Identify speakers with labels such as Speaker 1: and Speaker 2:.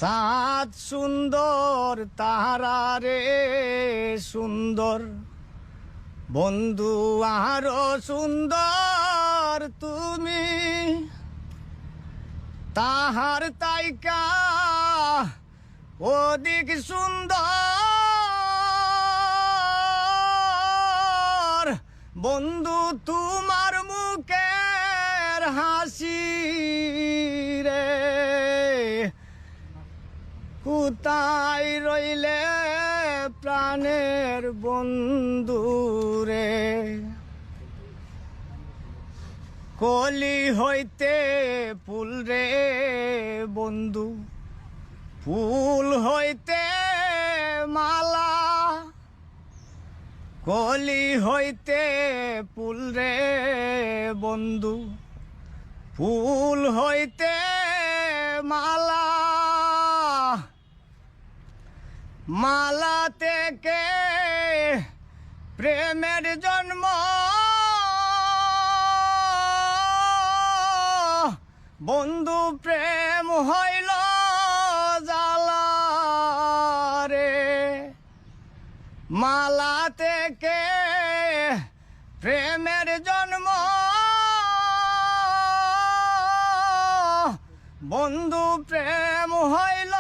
Speaker 1: চাঁদ সুন্দর তারা রে সুন্দর বন্ধু আরো সুন্দর তুমি তাহার তাইকা অধিক সুন্দর বন্ধু তোমার মুখের হাসি রে কোথায় রইলে প্রাণের বন্ধু রে কলি হইতে ফুল রে বন্ধু ফুল হইতে মালা কলি হইতে ফুল রে বন্ধু ফুল হইতে মালা মালা থেকে প্রেমের জন্ম বন্ধু প্রেম হইল জালা রে মালা থেকে প্রেমের জন্ম বন্ধু প্রেম হইল